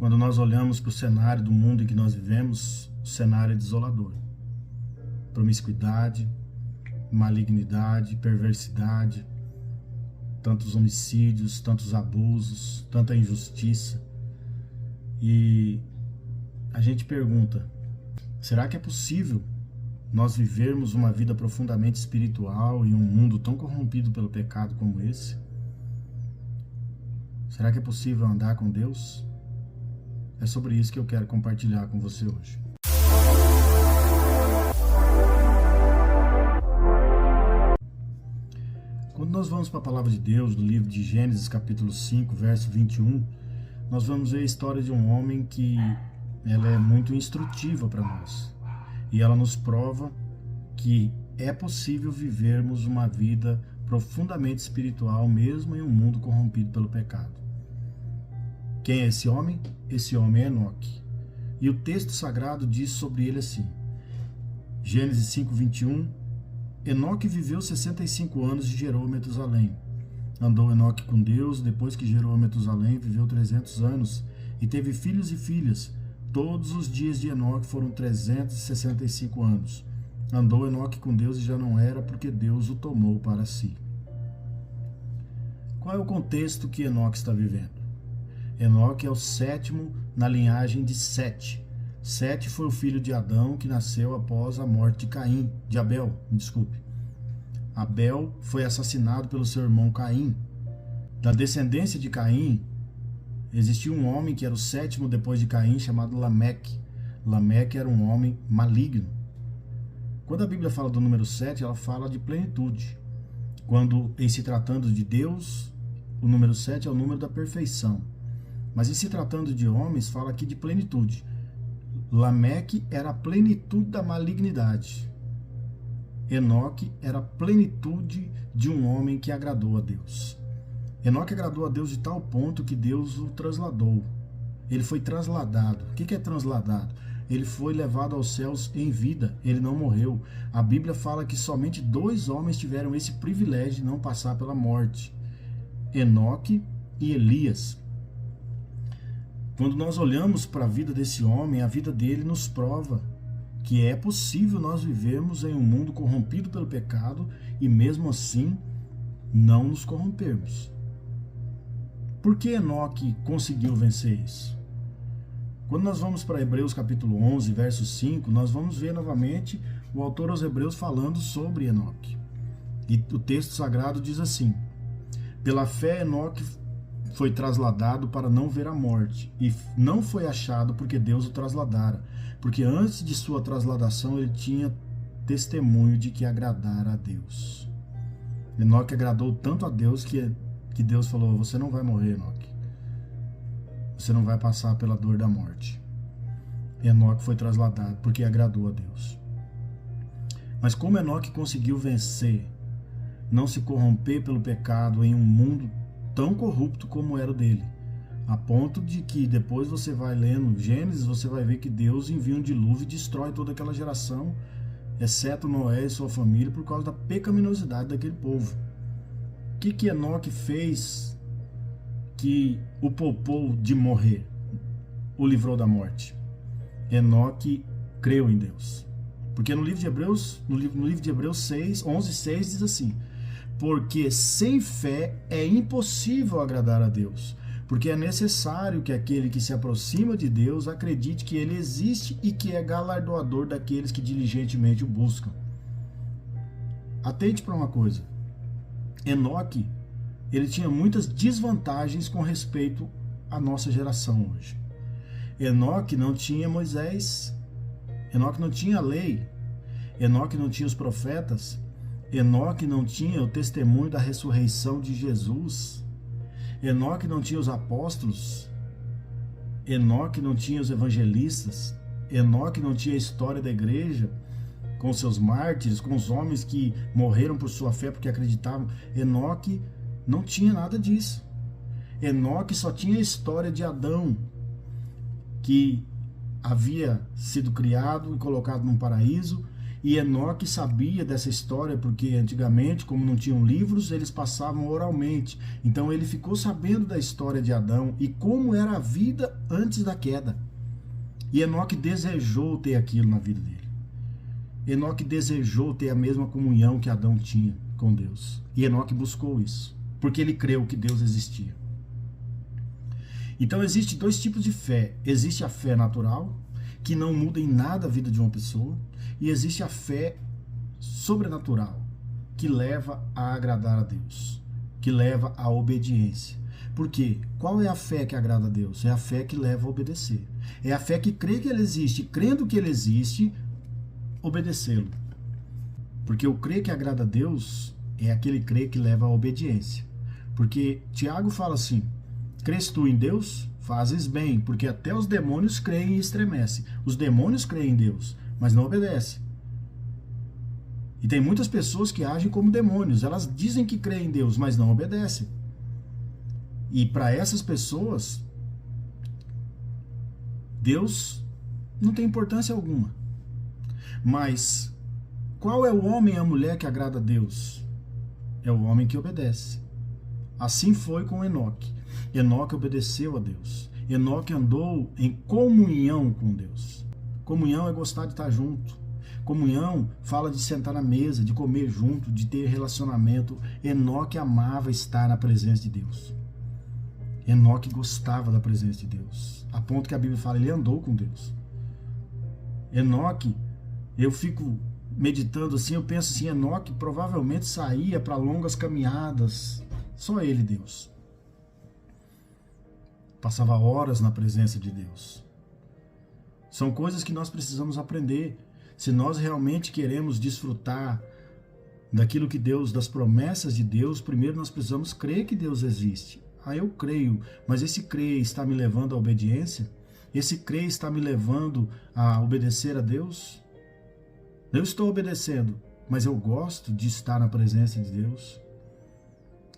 Quando nós olhamos para o cenário do mundo em que nós vivemos, o cenário é desolador. Promiscuidade, malignidade, perversidade, tantos homicídios, tantos abusos, tanta injustiça. E a gente pergunta, será que é possível nós vivermos uma vida profundamente espiritual em um mundo tão corrompido pelo pecado como esse? Será que é possível andar com Deus? É sobre isso que eu quero compartilhar com você hoje. Quando nós vamos para a palavra de Deus, no livro de Gênesis, capítulo 5, verso 21, nós vamos ver a história de um homem que ela é muito instrutiva para nós. E ela nos prova que é possível vivermos uma vida profundamente espiritual, mesmo em um mundo corrompido pelo pecado. Quem é esse homem? Esse homem é Enoque. E o texto sagrado diz sobre ele assim, Gênesis 5, 21, Enoque viveu 65 anos e gerou Metusalém. Andou Enoque com Deus, depois que gerou Metusalém, viveu 300 anos e teve filhos e filhas. Todos os dias de Enoque foram 365 anos. Andou Enoque com Deus e já não era, porque Deus o tomou para si. Qual é o contexto que Enoque está vivendo? Enoque é o sétimo na linhagem de Sete. Sete foi o filho de Adão que nasceu após a morte de Abel. Abel foi assassinado pelo seu irmão Caim. Da descendência de Caim, existia um homem que era o sétimo depois de Caim, chamado Lameque. Lameque era um homem maligno. Quando a Bíblia fala do número 7, ela fala de plenitude. Quando, em se tratando de Deus, o número 7 é o número da perfeição. Mas em se tratando de homens, fala aqui de plenitude. Lameque era a plenitude da malignidade. Enoque era a plenitude de um homem que agradou a Deus. Enoque agradou a Deus de tal ponto que Deus o trasladou. Ele foi trasladado. O que é trasladado? Ele foi levado aos céus em vida. Ele não morreu. A Bíblia fala que somente 2 homens tiveram esse privilégio de não passar pela morte. Enoque e Elias. Quando nós olhamos para a vida desse homem, a vida dele nos prova que é possível nós vivermos em um mundo corrompido pelo pecado e mesmo assim não nos corrompermos. Por que Enoque conseguiu vencer isso? Quando nós vamos para Hebreus capítulo 11, verso 5, nós vamos ver novamente o autor aos Hebreus falando sobre Enoque. E o texto sagrado diz assim, pela fé Enoque foi trasladado para não ver a morte, e não foi achado porque Deus o trasladara, porque antes de sua trasladação ele tinha testemunho de que agradara a Deus. Enoque agradou tanto a Deus que Deus falou, você não vai morrer, Enoque. Você não vai passar pela dor da morte. Enoque foi trasladado porque agradou a Deus. Mas como Enoque conseguiu vencer, não se corromper pelo pecado em um mundo tão corrupto como era o dele, a ponto de que depois você vai lendo Gênesis, você vai ver que Deus envia um dilúvio e destrói toda aquela geração, exceto Noé e sua família, por causa da pecaminosidade daquele povo. O que Enoque fez que o poupou de morrer, o livrou da morte? Enoque creu em Deus. Porque no livro de Hebreus, no livro de Hebreus 6, 11:6 diz assim, porque sem fé é impossível agradar a Deus, porque é necessário que aquele que se aproxima de Deus acredite que ele existe e que é galardoador daqueles que diligentemente o buscam. Atente para uma coisa, Enoque, ele tinha muitas desvantagens com respeito à nossa geração hoje. Enoque não tinha Moisés, Enoque não tinha a lei, Enoque não tinha os profetas, Enoque não tinha o testemunho da ressurreição de Jesus, Enoque não tinha os apóstolos, Enoque não tinha os evangelistas, Enoque não tinha a história da igreja, com seus mártires, com os homens que morreram por sua fé porque acreditavam. Enoque não tinha nada disso. Enoque só tinha a história de Adão, que havia sido criado e colocado num paraíso, E Enoque sabia dessa história porque antigamente, como não tinham livros, eles passavam oralmente. Então ele ficou sabendo da história de Adão e como era a vida antes da queda. E Enoque desejou ter aquilo na vida dele. Enoque desejou ter a mesma comunhão que Adão tinha com Deus. E Enoque buscou isso, porque ele creu que Deus existia. Então existem dois tipos de fé. Existe a fé natural, que não muda em nada a vida de uma pessoa, e existe a fé sobrenatural, que leva a agradar a Deus, que leva à obediência. Por quê? Qual é a fé que agrada a Deus? É a fé que leva a obedecer. É a fé que crê que Ele existe, crendo que Ele existe, obedecê-lo. Porque o crer que agrada a Deus é aquele crer que leva à obediência. Porque Tiago fala assim: crês tu em Deus? Fazes bem, porque até os demônios creem e estremecem. Os demônios creem em Deus, mas não obedecem. E tem muitas pessoas que agem como demônios. Elas dizem que creem em Deus, mas não obedecem. E para essas pessoas, Deus não tem importância alguma. Mas qual é o homem e a mulher que agrada a Deus? É o homem que obedece. Assim foi com Enoque. Enoque obedeceu a Deus. Enoque andou em comunhão com Deus. Comunhão é gostar de estar junto. Comunhão fala de sentar na mesa, de comer junto, de ter relacionamento. Enoque amava estar na presença de Deus. Enoque gostava da presença de Deus. A ponto que a Bíblia fala, ele andou com Deus. Enoque, eu fico meditando assim, eu penso assim, Enoque provavelmente saía para longas caminhadas. Só ele, Deus. Passava horas na presença de Deus. São coisas que nós precisamos aprender. Se nós realmente queremos desfrutar daquilo que Deus, das promessas de Deus, primeiro nós precisamos crer que Deus existe. Eu creio, mas esse crer está me levando à obediência? Esse crer está me levando a obedecer a Deus? Eu estou obedecendo, mas eu gosto de estar na presença de Deus?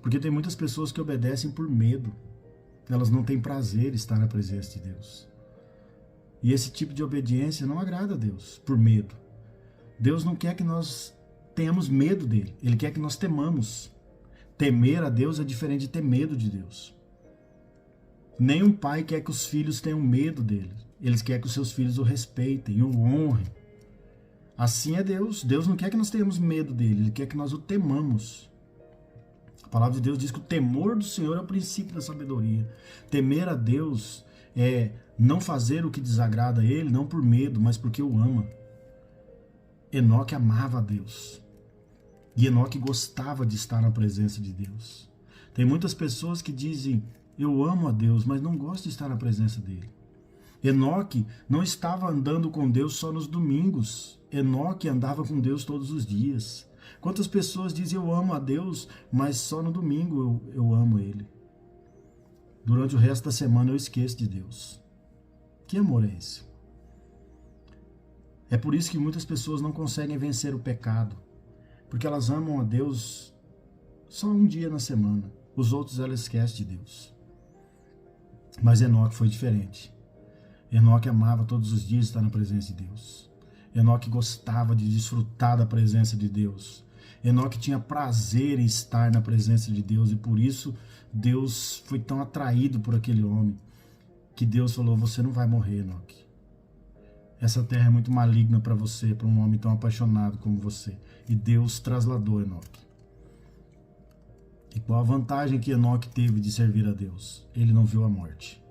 Porque tem muitas pessoas que obedecem por medo. Elas não têm prazer em estar na presença de Deus. E esse tipo de obediência não agrada a Deus, por medo. Deus não quer que nós tenhamos medo dele. Ele quer que nós temamos. Temer a Deus é diferente de ter medo de Deus. Nenhum pai quer que os filhos tenham medo dele. Eles querem que os seus filhos o respeitem, o honrem. Assim é Deus. Deus não quer que nós tenhamos medo dele. Ele quer que nós o temamos. A palavra de Deus diz que o temor do Senhor é o princípio da sabedoria. Temer a Deus é não fazer o que desagrada a Ele, não por medo, mas porque o ama. Enoque amava a Deus. E Enoque gostava de estar na presença de Deus. Tem muitas pessoas que dizem, eu amo a Deus, mas não gosto de estar na presença dele. Enoque não estava andando com Deus só nos domingos. Enoque andava com Deus todos os dias. Quantas pessoas dizem, eu amo a Deus, mas só no domingo eu amo Ele. Durante o resto da semana eu esqueço de Deus. Que amor é esse? É por isso que muitas pessoas não conseguem vencer o pecado. Porque elas amam a Deus só um dia na semana. Os outros elas esquecem de Deus. Mas Enoque foi diferente. Enoque amava todos os dias estar na presença de Deus. Enoque gostava de desfrutar da presença de Deus. Enoque tinha prazer em estar na presença de Deus e por isso Deus foi tão atraído por aquele homem que Deus falou, você não vai morrer, Enoque. Essa terra é muito maligna para você, para um homem tão apaixonado como você. E Deus trasladou Enoque. E qual a vantagem que Enoque teve de servir a Deus? Ele não viu a morte.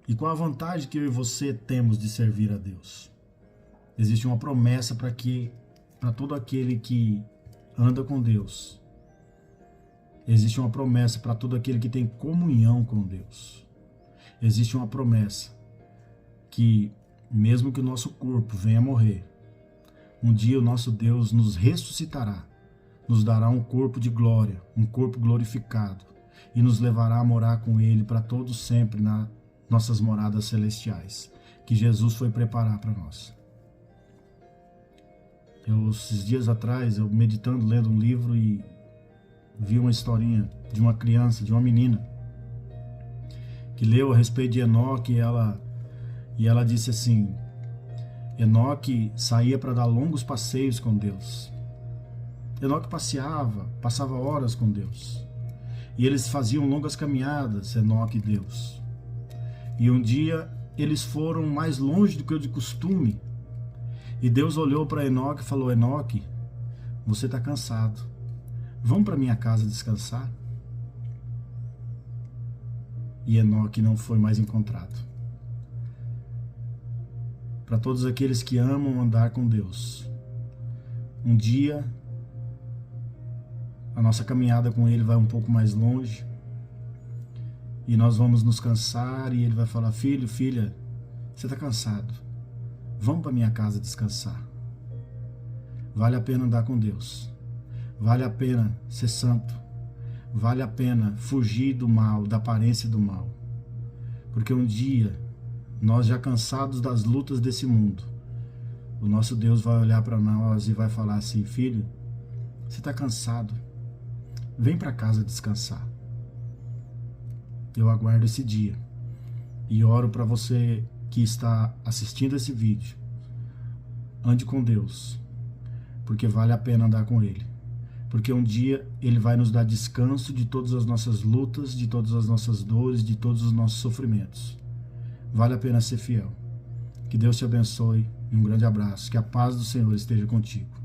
E qual a vantagem que eu e você temos de servir a Deus? Existe uma promessa para todo aquele que anda com Deus. Existe uma promessa para todo aquele que tem comunhão com Deus. Existe uma promessa que, mesmo que o nosso corpo venha a morrer, um dia o nosso Deus nos ressuscitará, nos dará um corpo de glória, um corpo glorificado, e nos levará a morar com Ele para todos sempre nas nossas moradas celestiais, que Jesus foi preparar para nós. Esses dias atrás, eu meditando, lendo um livro e vi uma historinha de uma criança, de uma menina, que leu a respeito de Enoque e ela disse assim, Enoque saía para dar longos passeios com Deus. Enoque passava horas com Deus. E eles faziam longas caminhadas, Enoque e Deus. E um dia eles foram mais longe do que o de costume. E Deus olhou para Enoque e falou: Enoque, você está cansado. Vamos para minha casa descansar? E Enoque não foi mais encontrado. Para todos aqueles que amam andar com Deus, um dia a nossa caminhada com Ele vai um pouco mais longe e nós vamos nos cansar e Ele vai falar: filho, filha, você está cansado, vamos para minha casa descansar. Vale a pena andar com Deus, vale a pena ser santo, vale a pena fugir do mal, da aparência do mal, porque um dia, nós já cansados das lutas desse mundo, o nosso Deus vai olhar para nós e vai falar assim: filho, você está cansado, vem para casa descansar. Eu aguardo esse dia e oro para você que está assistindo esse vídeo. Ande com Deus, porque vale a pena andar com Ele, porque um dia Ele vai nos dar descanso de todas as nossas lutas, de todas as nossas dores, de todos os nossos sofrimentos. Vale a pena ser fiel. Que Deus te abençoe e um grande abraço. Que a paz do Senhor esteja contigo.